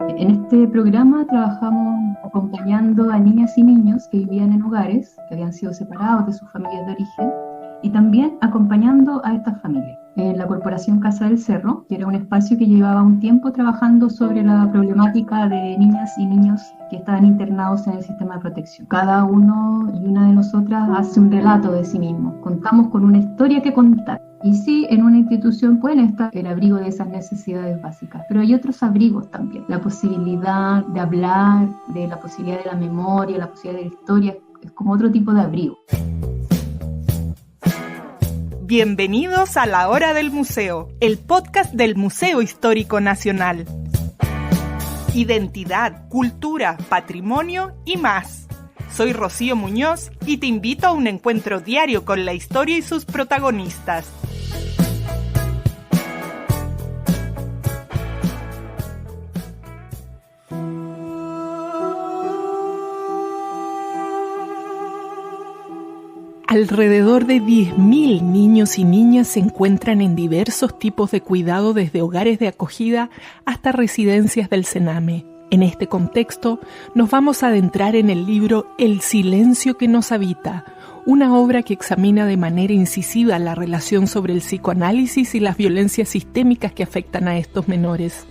En este programa trabajamos acompañando a niñas y niños que vivían en hogares que habían sido separados de sus familias de origen y también acompañando a estas familias. En la Corporación Casa del Cerro, que era un espacio que llevaba un tiempo trabajando sobre la problemática de niñas y niños que estaban internados en el sistema de protección. Cada uno y una de nosotras hace un relato de sí mismo. Contamos con una historia que contar. Y sí, en una institución pueden estar el abrigo de esas necesidades básicas, pero hay otros abrigos también. La posibilidad de hablar, de la posibilidad de la memoria, la posibilidad de la historia, es como otro tipo de abrigo. Bienvenidos a La Hora del Museo, el podcast del Museo Histórico Nacional. Identidad, cultura, patrimonio y más. Soy Rocío Muñoz y te invito a un encuentro diario con la historia y sus protagonistas. Alrededor de 10.000 niños y niñas se encuentran en diversos tipos de cuidado, desde hogares de acogida hasta residencias del Sename. En este contexto, nos vamos a adentrar en el libro El silencio que nos habita, una obra que examina de manera incisiva la relación sobre el psicoanálisis y las violencias sistémicas que afectan a estos menores.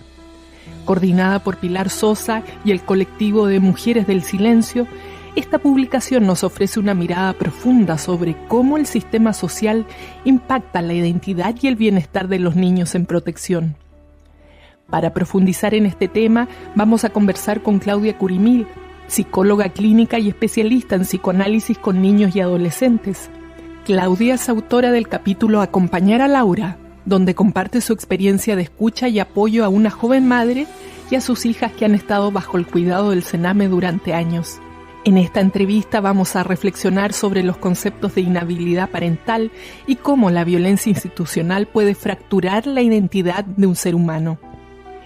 Coordinada por Pilar Sosa y el colectivo de Mujeres del Silencio, esta publicación nos ofrece una mirada profunda sobre cómo el sistema social impacta la identidad y el bienestar de los niños en protección. Para profundizar en este tema, vamos a conversar con Claudia Curimil, psicóloga clínica y especialista en psicoanálisis con niños y adolescentes. Claudia es autora del capítulo Acompañar a Laura, donde comparte su experiencia de escucha y apoyo a una joven madre y a sus hijas que han estado bajo el cuidado del Sename durante años. En esta entrevista vamos a reflexionar sobre los conceptos de inhabilidad parental y cómo la violencia institucional puede fracturar la identidad de un ser humano.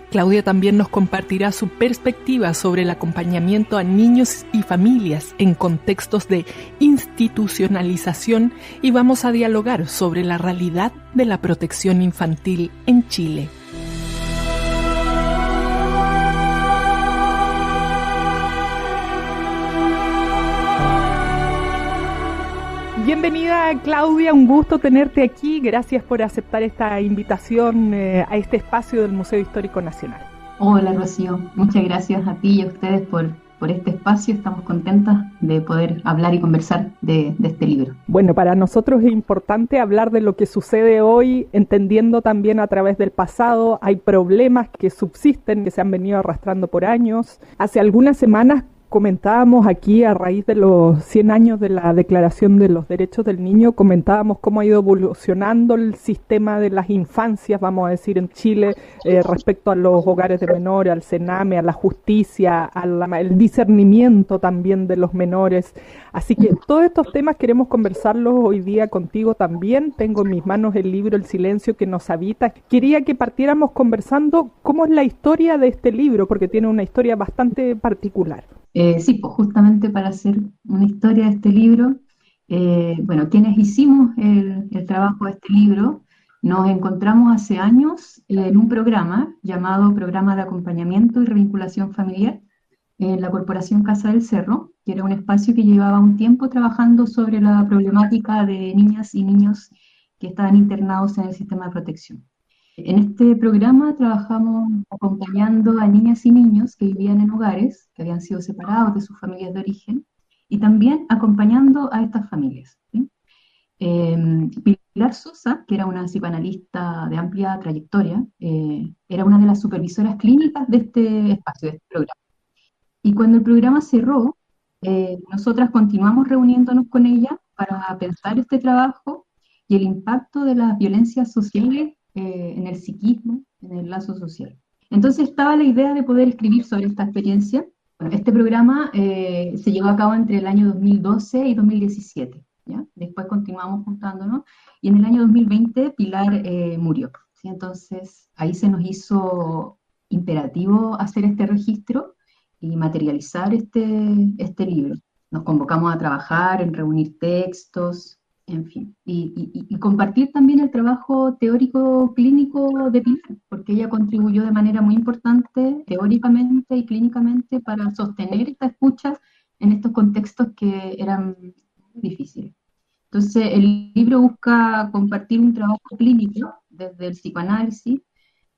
Claudia también nos compartirá su perspectiva sobre el acompañamiento a niños y familias en contextos de institucionalización y vamos a dialogar sobre la realidad de la protección infantil en Chile. Bienvenida, Claudia, un gusto tenerte aquí. Gracias por aceptar esta invitación a este espacio del Museo Histórico Nacional. Hola, Rocío. Muchas gracias a ti y a ustedes por este espacio. Estamos contentas de poder hablar y conversar de este libro. Bueno, para nosotros es importante hablar de lo que sucede hoy, entendiendo también a través del pasado. Hay problemas que subsisten, que se han venido arrastrando por años. Hace algunas semanas comentábamos aquí, a raíz de los 100 años de la Declaración de los Derechos del Niño, comentábamos cómo ha ido evolucionando el sistema de las infancias, vamos a decir, en Chile, respecto a los hogares de menores, al Sename, a la justicia, al discernimiento también de los menores. Así que todos estos temas queremos conversarlos hoy día contigo también. Tengo en mis manos el libro El silencio que nos habita. Quería que partiéramos conversando cómo es la historia de este libro, porque tiene una historia bastante particular. Sí, pues justamente para hacer una historia de este libro, quienes hicimos el trabajo de este libro, nos encontramos hace años en un programa llamado Programa de Acompañamiento y Revinculación Familiar en la Corporación Casa del Cerro, que era un espacio que llevaba un tiempo trabajando sobre la problemática de niñas y niños que estaban internados en el sistema de protección. En este programa trabajamos acompañando a niñas y niños que vivían en hogares que habían sido separados de sus familias de origen y también acompañando a estas familias, ¿sí? Pilar Sosa, que era una psicoanalista de amplia trayectoria, era una de las supervisoras clínicas de este espacio, de este programa. Y cuando el programa cerró, nosotras continuamos reuniéndonos con ella para pensar este trabajo y el impacto de las violencias sociales en el psiquismo, en el lazo social. Entonces estaba la idea de poder escribir sobre esta experiencia. Bueno, este programa se llevó a cabo entre el año 2012 y 2017, ¿ya? Después continuamos juntándonos y en el año 2020 Pilar murió, ¿sí? Entonces ahí se nos hizo imperativo hacer este registro y materializar este libro. Nos convocamos a trabajar en reunir textos, en fin. Y compartir también el trabajo teórico clínico de Pilar, porque ella contribuyó de manera muy importante, teóricamente y clínicamente, para sostener esta escucha en estos contextos que eran difíciles. Entonces, el libro busca compartir un trabajo clínico desde el psicoanálisis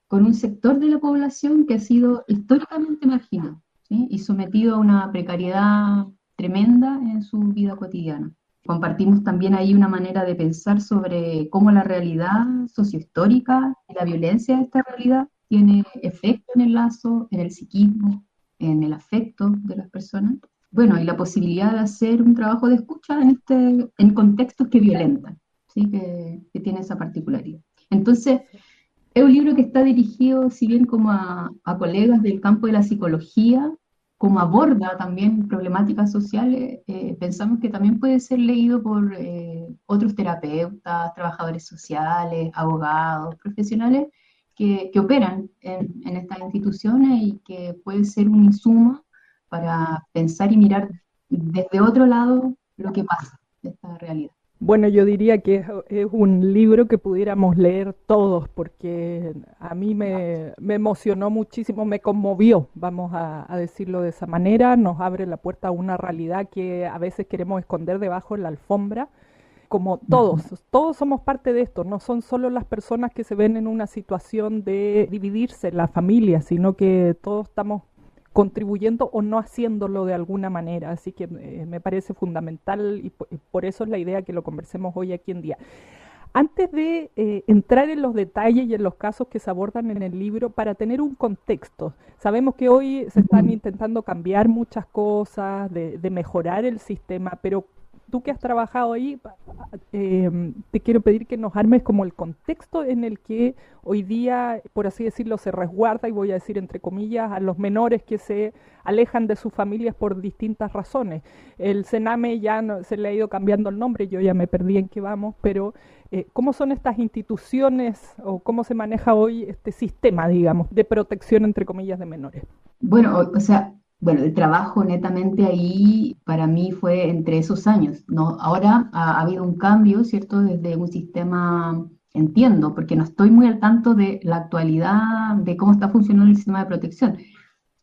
con un sector de la población que ha sido históricamente marginado, ¿sí? Y sometido a una precariedad tremenda en su vida cotidiana. Compartimos también ahí una manera de pensar sobre cómo la realidad sociohistórica y la violencia de esta realidad tiene efecto en el lazo, en el psiquismo, en el afecto de las personas. Bueno, y la posibilidad de hacer un trabajo de escucha en contextos que violentan, ¿sí? Que tiene esa particularidad. Entonces, es un libro que está dirigido, si bien como a colegas del campo de la psicología, como aborda también problemáticas sociales, pensamos que también puede ser leído por otros terapeutas, trabajadores sociales, abogados, profesionales que operan en estas instituciones y que puede ser un insumo para pensar y mirar desde otro lado lo que pasa de esta realidad. Bueno, yo diría que es un libro que pudiéramos leer todos, porque a mí me emocionó muchísimo, me conmovió, vamos a decirlo de esa manera, nos abre la puerta a una realidad que a veces queremos esconder debajo de la alfombra, como todos somos parte de esto, no son solo las personas que se ven en una situación de dividirse la familia, sino que todos estamos contribuyendo o no haciéndolo de alguna manera. Así que me parece fundamental y por eso es la idea que lo conversemos hoy aquí en día. Antes de entrar en los detalles y en los casos que se abordan en el libro, para tener un contexto, sabemos que hoy se están intentando cambiar muchas cosas, de mejorar el sistema, pero tú que has trabajado ahí, te quiero pedir que nos armes como el contexto en el que hoy día, por así decirlo, se resguarda, y voy a decir entre comillas, a los menores que se alejan de sus familias por distintas razones. El Sename ya no, se le ha ido cambiando el nombre, yo ya me perdí en qué vamos, pero ¿cómo son estas instituciones o cómo se maneja hoy este sistema, digamos, de protección, entre comillas, de menores? Bueno, o sea, bueno, el trabajo netamente ahí para mí fue entre esos años, ¿no? Ahora ha habido un cambio, ¿cierto? Desde un sistema, entiendo, porque no estoy muy al tanto de la actualidad, de cómo está funcionando el sistema de protección,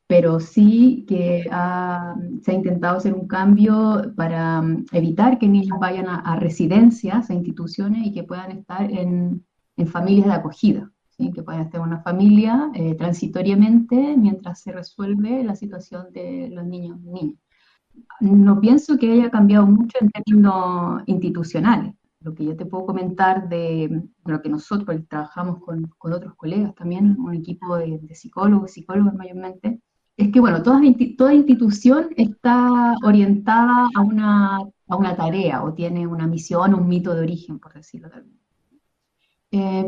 pero sí que se ha intentado hacer un cambio para evitar que niños vayan a residencias, a instituciones y que puedan estar en familias de acogida. ¿Sí? Que puedan estar en una familia transitoriamente mientras se resuelve la situación de los niños y niñas. No pienso que haya cambiado mucho en términos institucionales. Lo que yo te puedo comentar de lo que nosotros trabajamos con otros colegas también, un equipo de psicólogos mayormente, es que, bueno, toda institución está orientada a una tarea o tiene una misión o un mito de origen, por decirlo de alguna manera.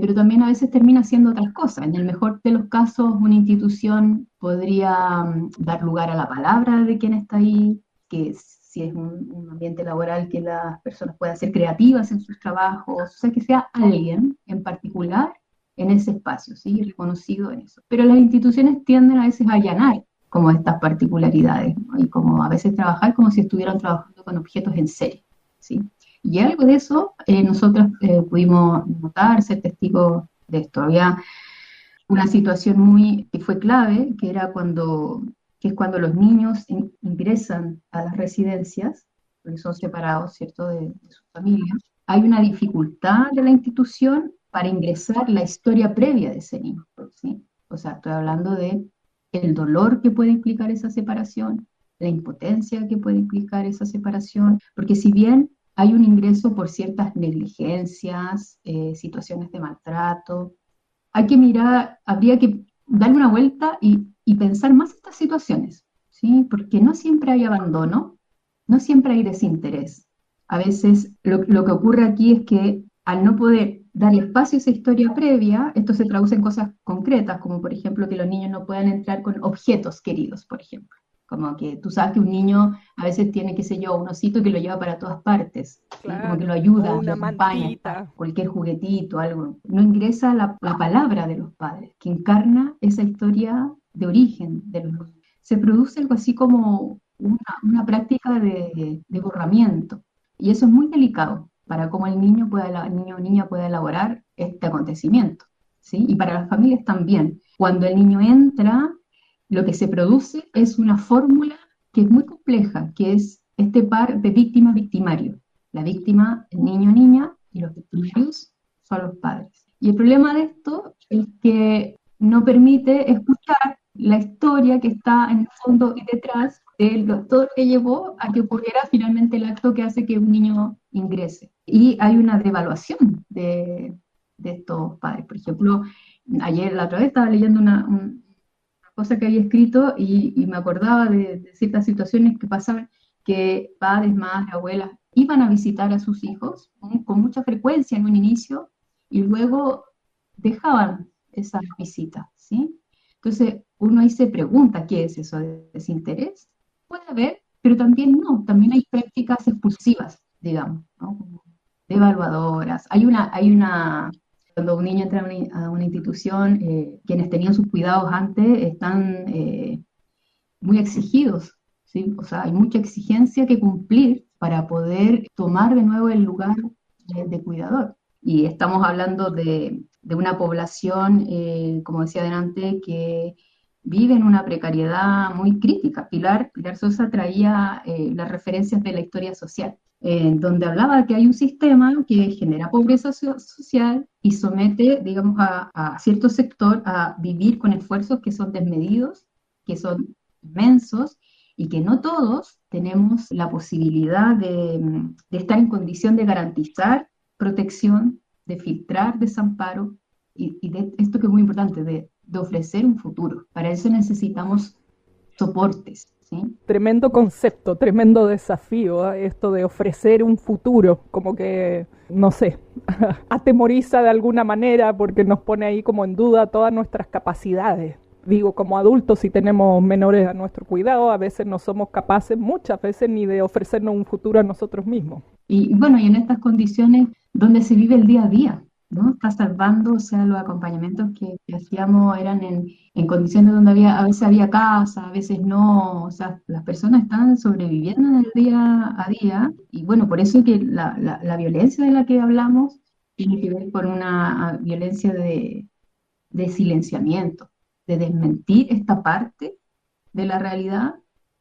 Pero también a veces termina haciendo otras cosas. En el mejor de los casos, una institución podría dar lugar a la palabra de quien está ahí, que si es un ambiente laboral que las personas puedan ser creativas en sus trabajos, o sea, que sea alguien en particular en ese espacio, ¿sí? Reconocido en eso. Pero las instituciones tienden a veces a allanar como estas particularidades, ¿no? Y como a veces trabajar como si estuvieran trabajando con objetos en serie, ¿sí? Y algo de eso nosotros pudimos notar, ser testigos de esto. Había una situación que fue clave, que es cuando los niños ingresan a las residencias, porque son separados, ¿cierto?, de su familia. Hay una dificultad de la institución para ingresar la historia previa de ese niño, ¿sí? O sea, estoy hablando de el dolor que puede implicar esa separación, la impotencia que puede implicar esa separación, porque si bien hay un ingreso por ciertas negligencias, situaciones de maltrato, habría que darle una vuelta y pensar más estas situaciones, ¿sí? Porque no siempre hay abandono, no siempre hay desinterés. A veces lo que ocurre aquí es que al no poder darle espacio a esa historia previa, esto se traduce en cosas concretas, como por ejemplo que los niños no puedan entrar con objetos queridos, por ejemplo. Como que tú sabes que un niño a veces tiene, qué sé yo, un osito que lo lleva para todas partes, ¿sí? Claro, Como que lo o ayuda, lo una acompaña, mantita. cualquier juguetito, algo. No ingresa la palabra de los padres, que encarna esa historia de origen de los niños. Se produce algo así como una práctica de borramiento, y eso es muy delicado, para cómo el niño o niña pueda elaborar este acontecimiento, ¿sí? Y para las familias también. Cuando el niño entra, lo que se produce es una fórmula que es muy compleja, que es este par de víctima-victimario. La víctima, el niño o niña, y los victimarios son los padres. Y el problema de esto es que no permite escuchar la historia que está en el fondo y detrás de todo lo que llevó a que ocurriera finalmente el acto que hace que un niño ingrese. Y hay una devaluación de estos padres. Por ejemplo, ayer, la otra vez, estaba leyendo una cosa que había escrito y me acordaba de ciertas situaciones que pasaban, que padres, madres, abuelas iban a visitar a sus hijos con mucha frecuencia en un inicio y luego dejaban esas visitas, ¿sí? Entonces uno ahí se pregunta, ¿qué es eso de desinterés? Puede haber, pero también no, también hay prácticas expulsivas, digamos, ¿no? Como devaluadoras. Cuando un niño entra a una institución, quienes tenían sus cuidados antes están muy exigidos, ¿sí? O sea, hay mucha exigencia que cumplir para poder tomar de nuevo el lugar de cuidador. Y estamos hablando de una población, como decía adelante, que vive en una precariedad muy crítica. Pilar Sosa traía las referencias de la historia social, donde hablaba que hay un sistema que genera pobreza social y somete, digamos, a cierto sector a vivir con esfuerzos que son desmedidos, que son inmensos, y que no todos tenemos la posibilidad de estar en condición de garantizar protección, de filtrar desamparo y de esto que es muy importante, de ofrecer un futuro. Para eso necesitamos soportes, ¿sí? Tremendo concepto, tremendo desafío, ¿eh? Esto de ofrecer un futuro, como que, no sé, atemoriza de alguna manera porque nos pone ahí como en duda todas nuestras capacidades. Digo, como adultos, si tenemos menores a nuestro cuidado, a veces no somos capaces, muchas veces, ni de ofrecernos un futuro a nosotros mismos. Y bueno, y en estas condiciones donde se vive el día a día, ¿no? Está salvando, o sea, los acompañamientos que hacíamos eran en condiciones donde a veces había casa, a veces no, o sea, las personas están sobreviviendo en el día a día, y bueno, por eso que la violencia de la que hablamos tiene que ver con una violencia de silenciamiento, de desmentir esta parte de la realidad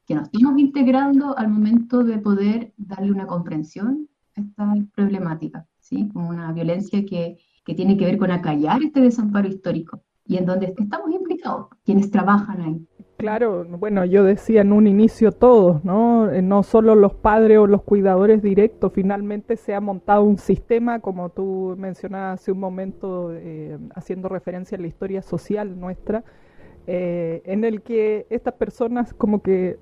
que nos estamos integrando al momento de poder darle una comprensión a esta problemática, ¿sí? Como una violencia que tiene que ver con acallar este desamparo histórico y en donde estamos implicados, quienes trabajan ahí. Claro, bueno, yo decía en un inicio todos, ¿no? No solo los padres o los cuidadores directos, finalmente se ha montado un sistema, como tú mencionabas hace un momento, haciendo referencia a la historia social nuestra, en el que estas personas como que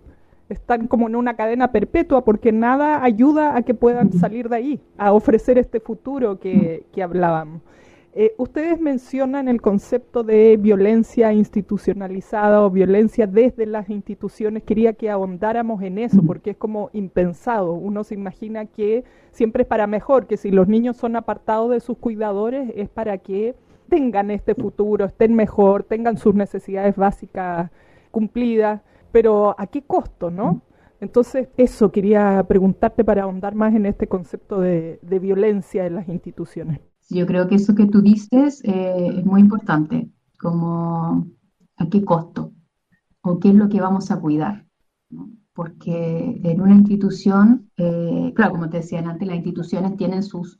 están como en una cadena perpetua porque nada ayuda a que puedan salir de ahí, a ofrecer este futuro que hablábamos. Ustedes mencionan el concepto de violencia institucionalizada o violencia desde las instituciones. Quería que ahondáramos en eso porque es como impensado. Uno se imagina que siempre es para mejor, que si los niños son apartados de sus cuidadores es para que tengan este futuro, estén mejor, tengan sus necesidades básicas cumplidas, pero ¿a qué costo, no? Entonces, eso quería preguntarte para ahondar más en este concepto de violencia en las instituciones. Yo creo que eso que tú dices es muy importante, como a qué costo o qué es lo que vamos a cuidar, ¿no? Porque en una institución, claro, como te decía antes, las instituciones tienen sus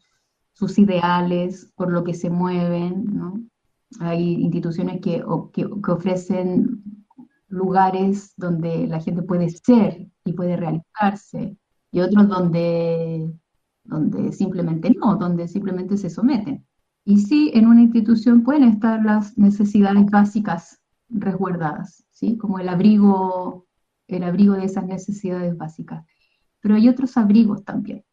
ideales por lo que se mueven, ¿no? Hay instituciones que ofrecen lugares donde la gente puede ser y puede realizarse, y otros donde simplemente no, donde simplemente se someten. Y sí, en una institución pueden estar las necesidades básicas resguardadas, ¿sí? Como el abrigo de esas necesidades básicas. Pero hay otros abrigos también.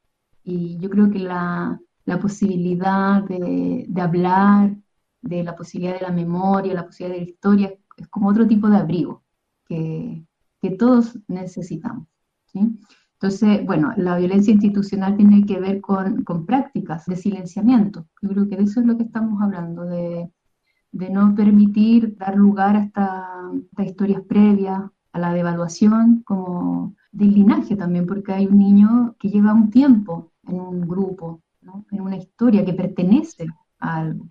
Y yo creo que la posibilidad de hablar, de la posibilidad de la memoria, la posibilidad de la historia, es como otro tipo de abrigo que, que todos necesitamos, ¿sí? Entonces, bueno, la violencia institucional tiene que ver con prácticas de silenciamiento. Yo creo que de eso es lo que estamos hablando, de no permitir dar lugar a estas historias previas, a la devaluación, como del linaje también, porque hay un niño que lleva un tiempo en un grupo, ¿no? En una historia que pertenece a algo.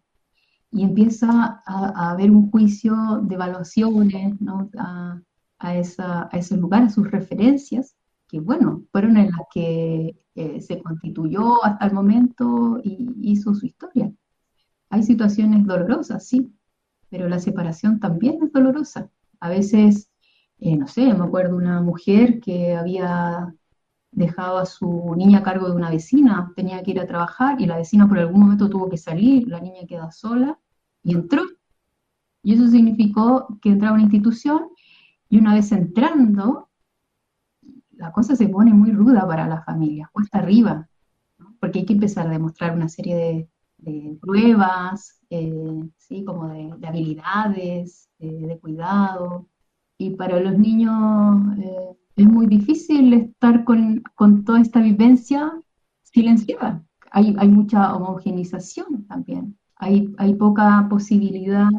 Y empieza a haber un juicio de evaluaciones, ¿no? A ese lugar, a sus referencias, que bueno, fueron en las que se constituyó hasta el momento y hizo su historia. Hay situaciones dolorosas, sí, pero la separación también es dolorosa. A veces, no sé, me acuerdo una mujer que había dejado a su niña a cargo de una vecina, tenía que ir a trabajar y la vecina por algún momento tuvo que salir, la niña queda sola y entró. Y eso significó que entraba a una institución y una vez entrando, la cosa se pone muy ruda para la familia, cuesta arriba, ¿no? Porque hay que empezar a demostrar una serie de pruebas, ¿sí? Como de habilidades, de cuidado. Y para los niños es muy difícil estar con toda esta vivencia silenciada. Hay mucha homogenización también. Hay poca posibilidad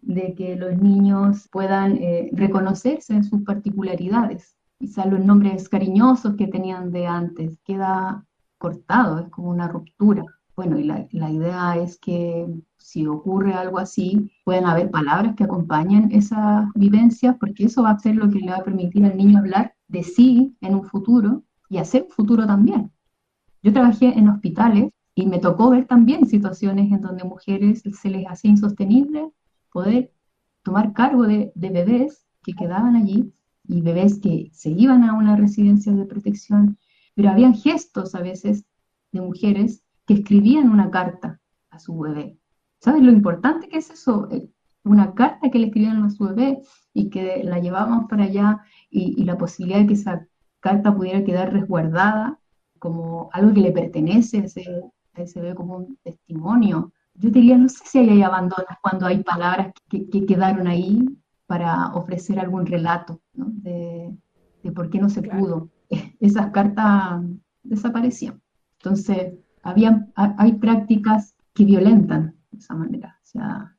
de que los niños puedan reconocerse en sus particularidades. Quizás los nombres cariñosos que tenían de antes queda cortado, es como una ruptura. Bueno, y la idea es que si ocurre algo así, pueden haber palabras que acompañen esas vivencias, porque eso va a ser lo que le va a permitir al niño hablar de sí en un futuro y hacer un futuro también. Yo trabajé en hospitales y me tocó ver también situaciones en donde mujeres se les hacía insostenible poder tomar cargo de bebés que quedaban allí y bebés que se iban a una residencia de protección, pero habían gestos a veces de mujeres que escribían una carta a su bebé. ¿Sabes lo importante que es eso? Una carta que le escribían a su bebé y que la llevábamos para allá y la posibilidad de que esa carta pudiera quedar resguardada como algo que le pertenece a ese bebé, como un testimonio. Yo diría, no sé si hay abandonos cuando hay palabras que quedaron ahí para ofrecer algún relato, ¿no? De por qué no se Claro. pudo. Esas cartas desaparecían. Entonces, hay prácticas que violentan de esa manera. O sea,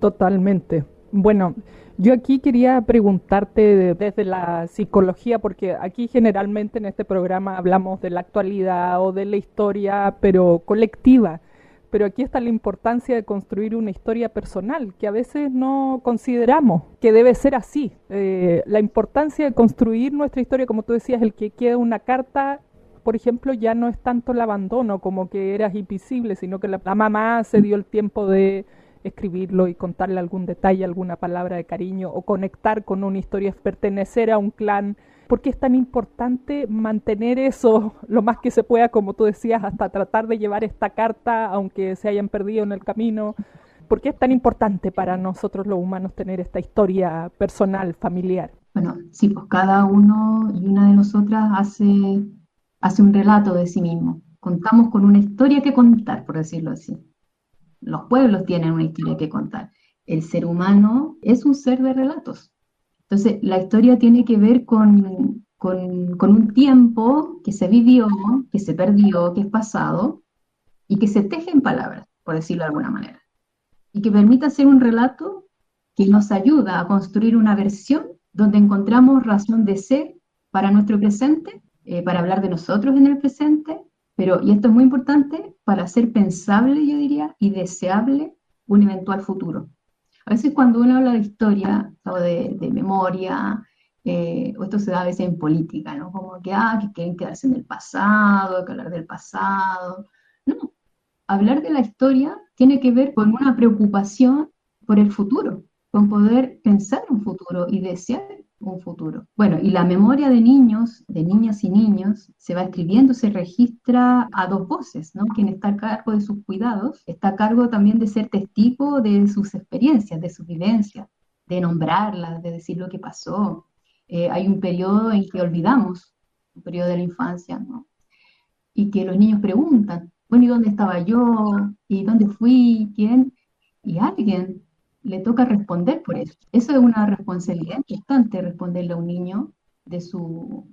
Totalmente. Bueno, yo aquí quería preguntarte desde la psicología, porque aquí generalmente en este programa hablamos de la actualidad o de la historia, pero colectiva. Pero aquí está la importancia de construir una historia personal, que a veces no consideramos que debe ser así. La importancia de construir nuestra historia, como tú decías, el que quede una carta, por ejemplo, ya no es tanto el abandono como que eras invisible, sino que la mamá se dio el tiempo de escribirlo y contarle algún detalle, alguna palabra de cariño o conectar con una historia, pertenecer a un clan. ¿Por qué es tan importante mantener eso lo más que se pueda, como tú decías, hasta tratar de llevar esta carta, aunque se hayan perdido en el camino? ¿Por qué es tan importante para nosotros los humanos tener esta historia personal, familiar? bueno, sí, pues cada uno y una de nosotras hace un relato de sí mismo. Contamos con una historia que contar, por decirlo así. Los pueblos tienen una historia que contar. El ser humano es un ser de relatos. Entonces, la historia tiene que ver con un tiempo que se vivió, que se perdió, que es pasado, y que se teje en palabras, por decirlo de alguna manera, y que permite hacer un relato que nos ayuda a construir una versión donde encontramos razón de ser para nuestro presente, para hablar de nosotros en el presente, pero, y esto es muy importante, para hacer pensable, yo diría, y deseable un eventual futuro. A veces cuando uno habla de historia o de memoria, o esto se da a veces en política, ¿no? Como que quieren quedarse en el pasado, hay que hablar del pasado. No, hablar de la historia tiene que ver con una preocupación por el futuro, con poder pensar un futuro y desear un futuro. Bueno, y la memoria de niños, de niñas y niños, se va escribiendo, se registra a dos voces, ¿no? Quien está a cargo de sus cuidados está a cargo también de ser testigo de sus experiencias, de sus vivencias, de nombrarlas, de decir lo que pasó. Hay un periodo en que olvidamos, un periodo de la infancia, ¿no? Y que los niños preguntan, bueno, ¿y dónde estaba yo? ¿Y dónde fui? ¿Quién? Y a alguien le toca responder por eso. Eso es una responsabilidad importante, responderle a un niño de su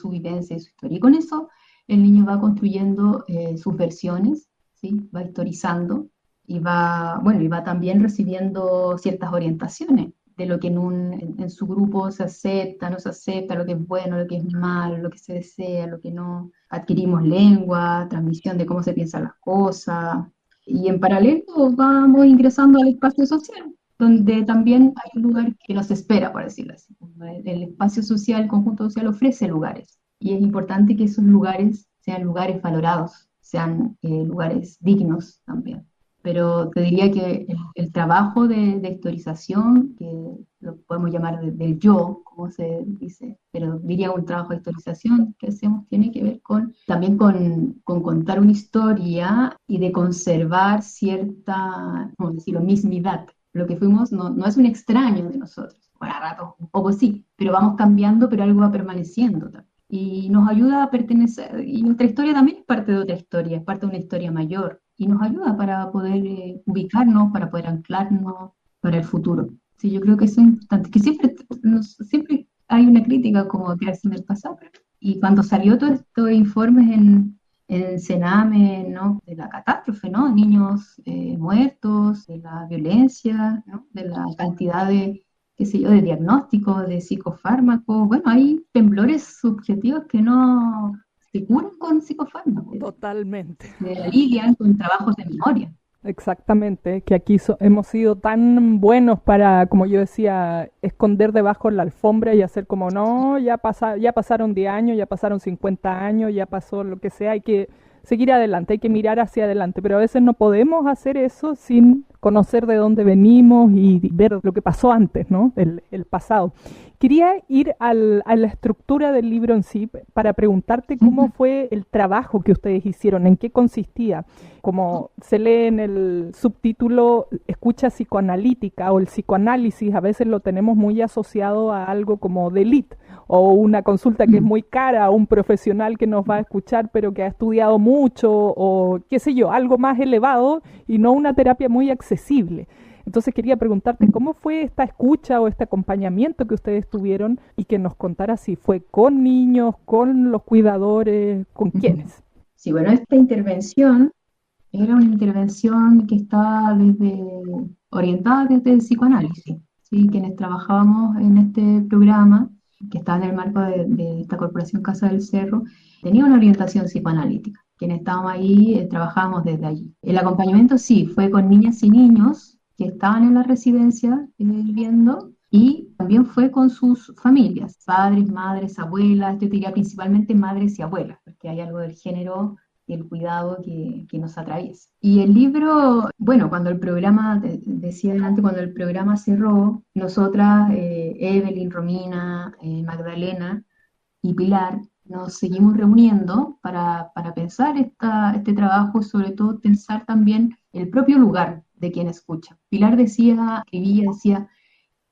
vivencia, de su historia. Y con eso el niño va construyendo sus versiones, ¿sí? Va historizando y va, bueno, y va también recibiendo ciertas orientaciones de lo que en su grupo se acepta, no se acepta, lo que es bueno, lo que es malo, lo que se desea, lo que no. Adquirimos lengua, transmisión de cómo se piensan las cosas. Y en paralelo vamos ingresando al espacio social, donde también hay un lugar que nos espera, por decirlo así. El espacio social, el conjunto social ofrece lugares. Y es importante que esos lugares sean lugares valorados, sean lugares dignos también. Pero te diría que el trabajo de historización, que lo podemos llamar del yo, como se dice, pero diría un trabajo de historización que hacemos tiene que ver también con contar una historia y de conservar cierta, ¿cómo decirlo?, mismidad. Lo que fuimos no es un extraño de nosotros. Bueno, a ratos un poco sí, pero vamos cambiando, pero algo va permaneciendo también. Y nos ayuda a pertenecer, y nuestra historia también es parte de otra historia, es parte de una historia mayor, y nos ayuda para poder ubicarnos, para poder anclarnos para el futuro. Sí, yo creo que eso es importante, que siempre hay una crítica como que hace en el pasado, y cuando salió todos estos informes en Sename, ¿no?, de la catástrofe, ¿no?, niños muertos, de la violencia, ¿no?, de la cantidad de, qué sé yo, de diagnósticos, de psicofármacos. Bueno, hay temblores subjetivos que no se curan con psicofármacos, Totalmente. se alivian con trabajos de memoria. Exactamente, que aquí hemos sido tan buenos para, como yo decía, esconder debajo de la alfombra y hacer como, no, ya pasaron 10 años, ya pasaron 50 años, ya pasó lo que sea, hay que seguir adelante, hay que mirar hacia adelante, pero a veces no podemos hacer eso sin conocer de dónde venimos y ver lo que pasó antes, ¿no? El pasado. Quería ir a la estructura del libro en sí para preguntarte cómo fue el trabajo que ustedes hicieron, en qué consistía. Como se lee en el subtítulo, escucha psicoanalítica o el psicoanálisis, a veces lo tenemos muy asociado a algo como de élite o una consulta que es muy cara, o un profesional que nos va a escuchar pero que ha estudiado mucho o qué sé yo, algo más elevado y no una terapia muy accesible. Entonces quería preguntarte cómo fue esta escucha o este acompañamiento que ustedes tuvieron y que nos contara si fue con niños, con los cuidadores, con quiénes. Sí, bueno, esta intervención era una intervención que estaba orientada desde el psicoanálisis, ¿sí? Quienes trabajábamos en este programa, que estaba en el marco de esta Corporación Casa del Cerro, tenía una orientación psicoanalítica. Quienes estábamos ahí trabajábamos desde allí. El acompañamiento sí, fue con niñas y niños que estaban en la residencia viviendo, y también fue con sus familias, padres, madres, abuelas, yo diría principalmente madres y abuelas, porque hay algo del género y el cuidado que nos atraviesa. Y el libro, bueno, cuando el programa, decía adelante, cuando el programa cerró, nosotras, Evelyn, Romina, Magdalena y Pilar, nos seguimos reuniendo para pensar este trabajo, sobre todo pensar también el propio lugar de quien escucha. Pilar decía,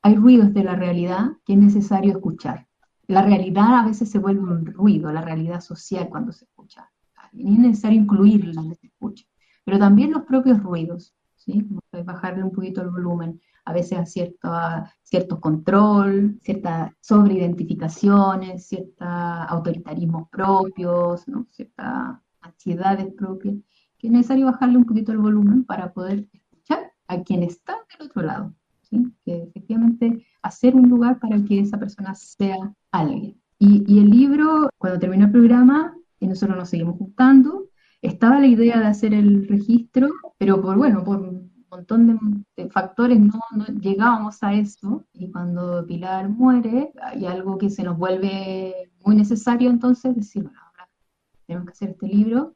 hay ruidos de la realidad que es necesario escuchar. La realidad a veces se vuelve un ruido, la realidad social cuando se escucha. Y es necesario incluirla en se escucha. Pero también los propios ruidos, ¿sí? Bajarle un poquito el volumen, a veces a cierto control, ciertas sobreidentificaciones, ciertos autoritarismos propios, ¿no?, ciertas ansiedades propias, que es necesario bajarle un poquito el volumen para poder escuchar a quien está del otro lado, ¿sí? Que efectivamente hacer un lugar para que esa persona sea alguien. Y el libro, cuando terminó el programa, nosotros nos seguimos juntando, estaba la idea de hacer el registro, pero por un montón de factores no llegábamos a eso, y cuando Pilar muere, hay algo que se nos vuelve muy necesario entonces, decir, bueno, ahora tenemos que hacer este libro.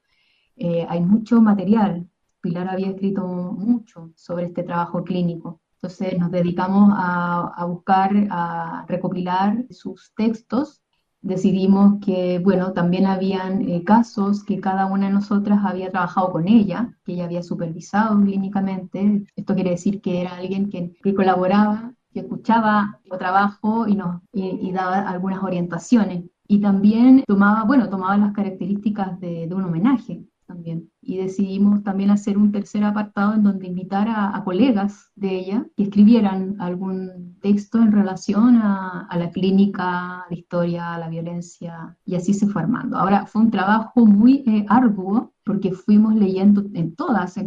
Hay mucho material, Pilar había escrito mucho sobre este trabajo clínico, entonces nos dedicamos a buscar, a recopilar sus textos. Decidimos que, bueno, también habían casos que cada una de nosotras había trabajado con ella, que ella había supervisado clínicamente. Esto quiere decir que era alguien que colaboraba, que escuchaba el trabajo y daba algunas orientaciones. Y también tomaba las características de un homenaje también. Y decidimos también hacer un tercer apartado en donde invitar a colegas de ella que escribieran algún texto en relación a la clínica, a la historia, a la violencia, y así se fue armando. Ahora, fue un trabajo muy arduo, porque fuimos leyendo en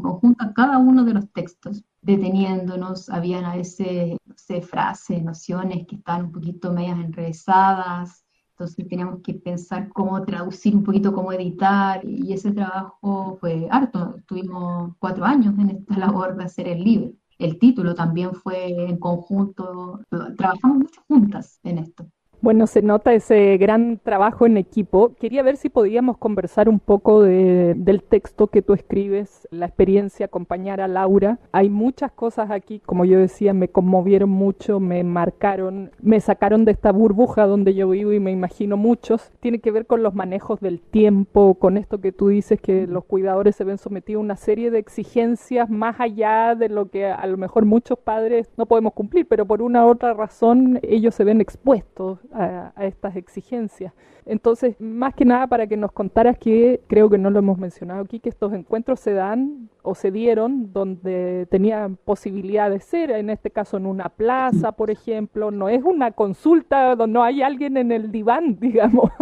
conjunto, cada uno de los textos, deteniéndonos, habían a veces no sé, frases, nociones que estaban un poquito medias enrevesadas. Entonces teníamos que pensar cómo traducir un poquito, cómo editar, y ese trabajo fue harto. Estuvimos 4 años en esta labor de hacer el libro. El título también fue en conjunto, trabajamos mucho juntas en esto. Bueno, se nota ese gran trabajo en equipo. Quería ver si podíamos conversar un poco del texto que tú escribes, la experiencia, acompañar a Laura. Hay muchas cosas aquí, como yo decía, me conmovieron mucho, me marcaron, me sacaron de esta burbuja donde yo vivo y me imagino muchos. Tiene que ver con los manejos del tiempo, con esto que tú dices, que los cuidadores se ven sometidos a una serie de exigencias más allá de lo que a lo mejor muchos padres no podemos cumplir, pero por una u otra razón ellos se ven expuestos a estas exigencias. Entonces, más que nada para que nos contaras, que creo que no lo hemos mencionado aquí, que estos encuentros se dan o se dieron donde tenían posibilidad de ser, en este caso en una plaza, por ejemplo. No es una consulta donde no hay alguien en el diván, digamos,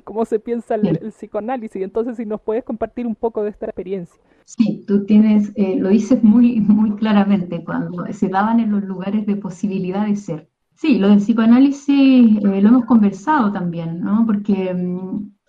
como se piensa el psicoanálisis. Entonces, si nos puedes compartir un poco de esta experiencia. Sí, tú tienes, lo dices muy, muy claramente, cuando se daban en los lugares de posibilidad de ser. Sí, lo del psicoanálisis lo hemos conversado también, ¿no? Porque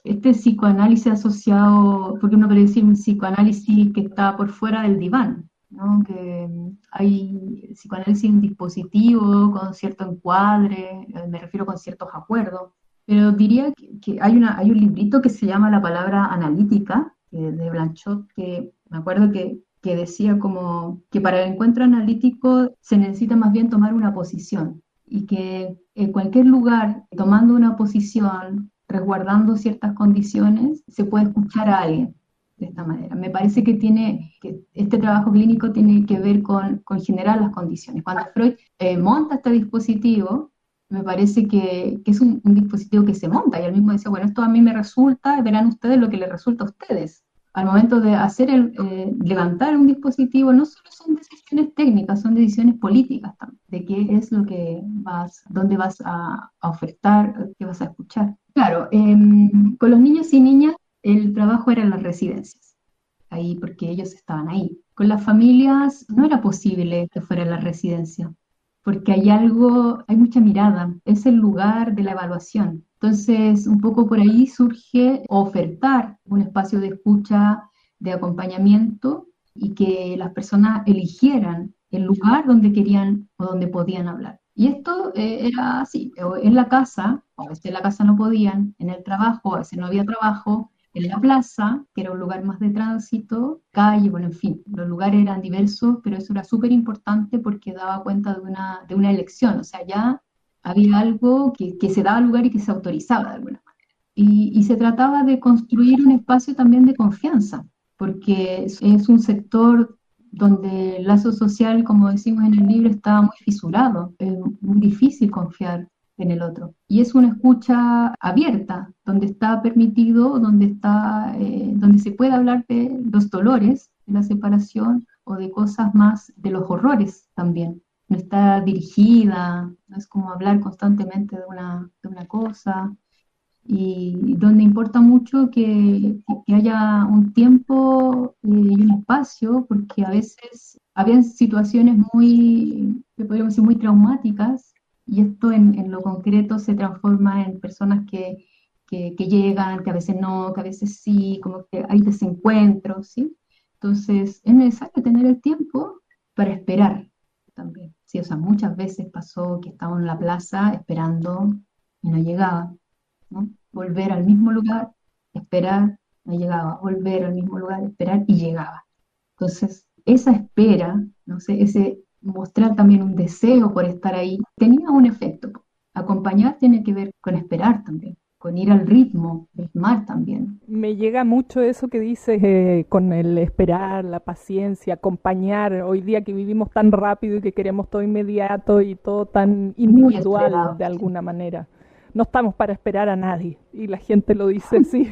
este psicoanálisis asociado, porque uno puede decir un psicoanálisis que está por fuera del diván, ¿no? Que hay psicoanálisis en dispositivo, con cierto encuadre, me refiero con ciertos acuerdos, pero diría que hay un librito que se llama La palabra analítica, de Blanchot, que me acuerdo que decía como que para el encuentro analítico se necesita más bien tomar una posición, y que en cualquier lugar, tomando una posición, resguardando ciertas condiciones, se puede escuchar a alguien de esta manera. Me parece que este trabajo clínico tiene que ver con generar las condiciones. Cuando Freud monta este dispositivo, me parece que es un dispositivo que se monta, y él mismo decía, bueno, esto a mí me resulta, verán ustedes lo que les resulta a ustedes. Al momento de levantar un dispositivo, no solo son decisiones técnicas, son decisiones políticas también, de qué es lo que dónde vas a ofertar, qué vas a escuchar. Claro, con los niños y niñas el trabajo era en las residencias, ahí porque ellos estaban ahí. Con las familias no era posible que fuera en la residencia, porque hay mucha mirada, es el lugar de la evaluación. Entonces, un poco por ahí surge ofertar un espacio de escucha, de acompañamiento, y que las personas eligieran el lugar donde querían o donde podían hablar. Y esto era así, en la casa, a veces en la casa no podían, en el trabajo, a veces no había trabajo, en la plaza, que era un lugar más de tránsito, calle, bueno, en fin, los lugares eran diversos, pero eso era súper importante porque daba cuenta de una elección, o sea, ya había algo que se daba lugar y que se autorizaba de alguna manera. Y se trataba de construir un espacio también de confianza, porque es un sector donde el lazo social, como decimos en el libro, está muy fisurado, es muy difícil confiar en el otro. Y es una escucha abierta, donde está permitido, donde se puede hablar de los dolores, de la separación, o de cosas más, de los horrores también. No está dirigida, no es como hablar constantemente de una cosa, y donde importa mucho que haya un tiempo y un espacio, porque a veces habían situaciones que podríamos decir muy traumáticas, y esto en lo concreto se transforma en personas que llegan, que a veces no, que a veces sí, como que hay desencuentros, ¿sí? Entonces es necesario tener el tiempo para esperar también. Sí, o sea, muchas veces pasó que estábamos en la plaza esperando y no llegaba, ¿no? Volver al mismo lugar, esperar, no llegaba, volver al mismo lugar, esperar y llegaba. Entonces, esa espera, no sé, ese mostrar también un deseo por estar ahí, tenía un efecto. Acompañar tiene que ver con esperar también, con ir al ritmar también. Me llega mucho eso que dices, con el esperar, la paciencia, acompañar. Hoy día que vivimos tan rápido y que queremos todo inmediato y todo tan individual de alguna manera. No estamos para esperar a nadie, y la gente lo dice así.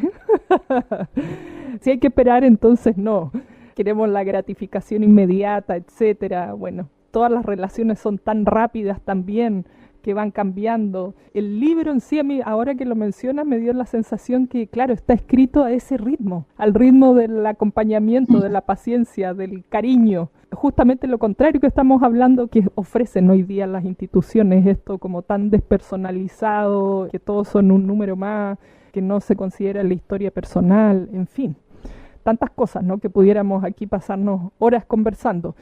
Si hay que esperar, entonces no. Queremos la gratificación inmediata, etcétera. Bueno, todas las relaciones son tan rápidas también, que van cambiando. El libro en sí, a mí, ahora que lo mencionas, me dio la sensación que, claro, está escrito a ese ritmo, al ritmo del acompañamiento, de la paciencia, del cariño. Justamente lo contrario que estamos hablando, que ofrecen hoy día las instituciones, esto como tan despersonalizado, que todos son un número más, que no se considera la historia personal, en fin, tantas cosas, ¿no?, que pudiéramos aquí pasarnos horas conversando.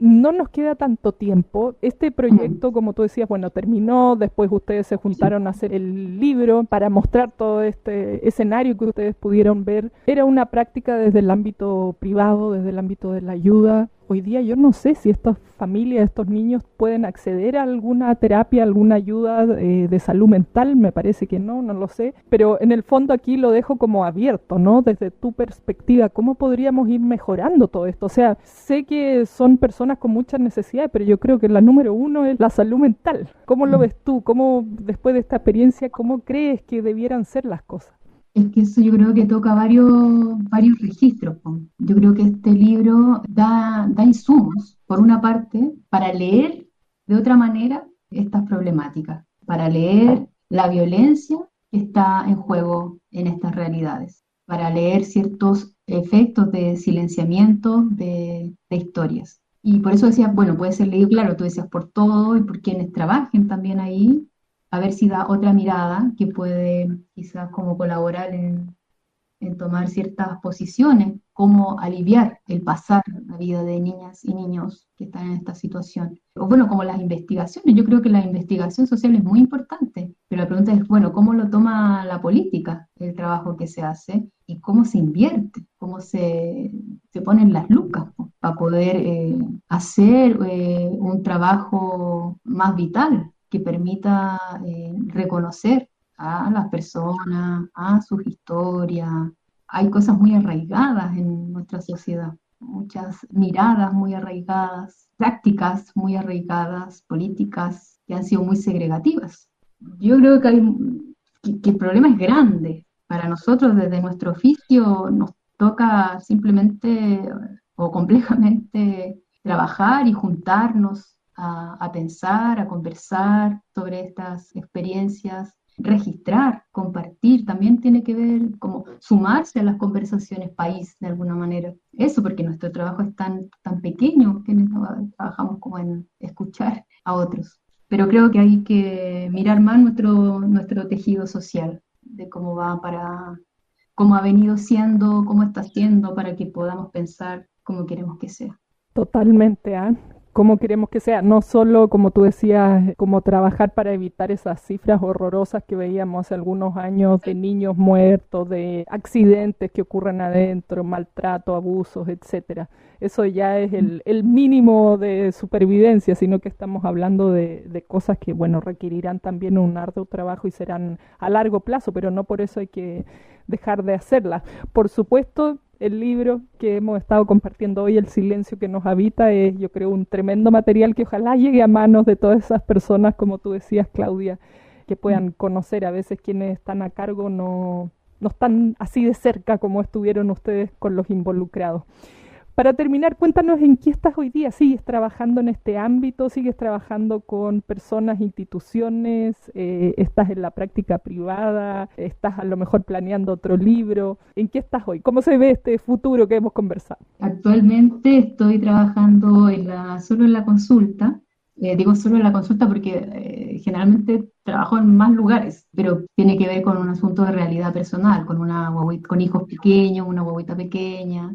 No nos queda tanto tiempo. Este proyecto, como tú decías, bueno, terminó, después ustedes se juntaron a hacer el libro para mostrar todo este escenario que ustedes pudieron ver. Era una práctica desde el ámbito privado, desde el ámbito de la ayuda. Hoy día yo no sé si estas familias, estos niños pueden acceder a alguna terapia, alguna ayuda de salud mental, me parece que no lo sé, pero en el fondo aquí lo dejo como abierto, ¿no? Desde tu perspectiva, ¿cómo podríamos ir mejorando todo esto? O sea, sé que son personas con muchas necesidades, pero yo creo que la número uno es la salud mental. ¿Cómo lo ves tú? ¿Cómo, después de esta experiencia, cómo crees que debieran ser las cosas? Es que eso yo creo que toca varios registros, po. Yo creo que este libro da insumos, por una parte, para leer de otra manera estas problemáticas, para leer la violencia que está en juego en estas realidades, para leer ciertos efectos de silenciamiento de historias. Y por eso decía, bueno, puede ser leído, claro, tú decías por todo y por quienes trabajen también ahí, a ver si da otra mirada que puede quizás como colaborar en tomar ciertas posiciones, cómo aliviar el pasar la vida de niñas y niños que están en esta situación. O bueno, como las investigaciones, yo creo que la investigación social es muy importante, pero la pregunta es, bueno, ¿cómo lo toma la política, el trabajo que se hace, y cómo se invierte, cómo se ponen las lucas, ¿no?, para poder hacer un trabajo más vital que permita reconocer a las personas, a sus historias? Hay cosas muy arraigadas en nuestra sociedad, muchas miradas muy arraigadas, prácticas muy arraigadas, políticas que han sido muy segregativas. Yo creo que el problema es grande. Para nosotros, desde nuestro oficio, nos toca simplemente o complejamente trabajar y juntarnos a pensar, a conversar sobre estas experiencias, registrar, compartir, también tiene que ver como sumarse a las conversaciones país de alguna manera. Eso porque nuestro trabajo es tan pequeño que trabajamos como en escuchar a otros. Pero creo que hay que mirar más nuestro tejido social, de cómo ha venido siendo, cómo está siendo, para que podamos pensar cómo queremos que sea. Totalmente, ¿ah? ¿Cómo queremos que sea? No solo, como tú decías, como trabajar para evitar esas cifras horrorosas que veíamos hace algunos años de niños muertos, de accidentes que ocurren adentro, maltrato, abusos, etcétera. Eso ya es el mínimo de supervivencia, sino que estamos hablando de cosas que, bueno, requerirán también un arduo trabajo y serán a largo plazo, pero no por eso hay que dejar de hacerlas. Por supuesto, el libro que hemos estado compartiendo hoy, El silencio que nos habita, es, yo creo, un tremendo material que ojalá llegue a manos de todas esas personas, como tú decías, Claudia, que puedan conocer. A veces quienes están a cargo no están así de cerca como estuvieron ustedes con los involucrados. Para terminar, cuéntanos en qué estás hoy día. ¿Sigues trabajando en este ámbito? ¿Sigues trabajando con personas, instituciones? ¿Estás en la práctica privada? ¿Estás a lo mejor planeando otro libro? ¿En qué estás hoy? ¿Cómo se ve este futuro que hemos conversado? Actualmente estoy trabajando solo en la consulta. Digo solo en la consulta porque generalmente trabajo en más lugares, pero tiene que ver con un asunto de realidad personal, con hijos pequeños, una guaguita pequeña.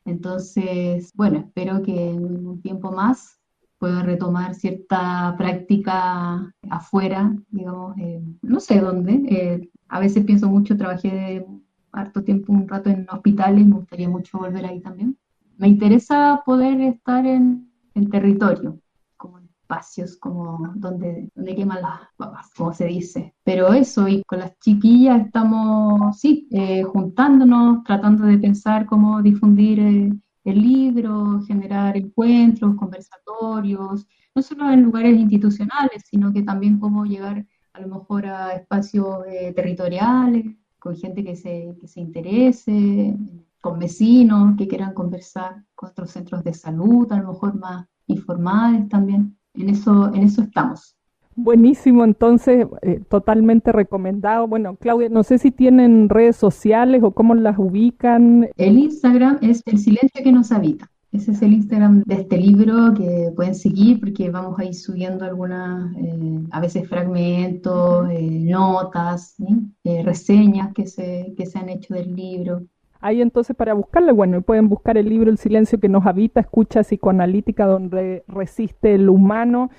Entonces, bueno, espero que en un tiempo más pueda retomar cierta práctica afuera, digamos, no sé dónde. A veces pienso mucho, trabajé harto tiempo, un rato en hospitales, me gustaría mucho volver ahí también. Me interesa poder estar en territorio, como en espacios como donde queman las papas, como se dice. Pero eso, y con las chiquillas estamos, sí, juntándonos, tratando de pensar cómo difundir el libro, generar encuentros, conversatorios, no solo en lugares institucionales, sino que también cómo llegar a lo mejor a espacios territoriales, con gente que se interese, con vecinos que quieran conversar, con otros centros de salud, a lo mejor más informales también. En eso estamos. Buenísimo, entonces totalmente recomendado. Bueno, Claudia, no sé si tienen redes sociales o cómo las ubican. El Instagram es El Silencio que nos habita. Ese es el Instagram de este libro que pueden seguir porque vamos a ir subiendo algunas, a veces fragmentos, notas, ¿sí? Reseñas que se han hecho del libro. Ahí entonces para buscarle, bueno, pueden buscar el libro El silencio que nos habita, escucha psicoanalítica donde resiste el humano.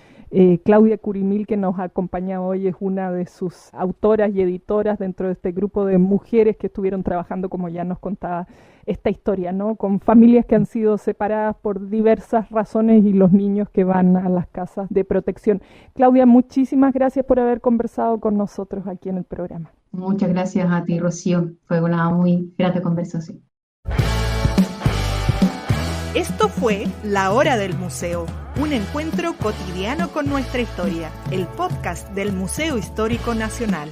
Claudia Curimil, que nos acompaña hoy, es una de sus autoras y editoras dentro de este grupo de mujeres que estuvieron trabajando, como ya nos contaba, esta historia, ¿no? Con familias que han sido separadas por diversas razones y los niños que van a las casas de protección. Claudia, muchísimas gracias por haber conversado con nosotros aquí en el programa. Muchas gracias a ti, Rocío. Fue una muy grata conversación. Esto fue La Hora del Museo, un encuentro cotidiano con nuestra historia, el podcast del Museo Histórico Nacional.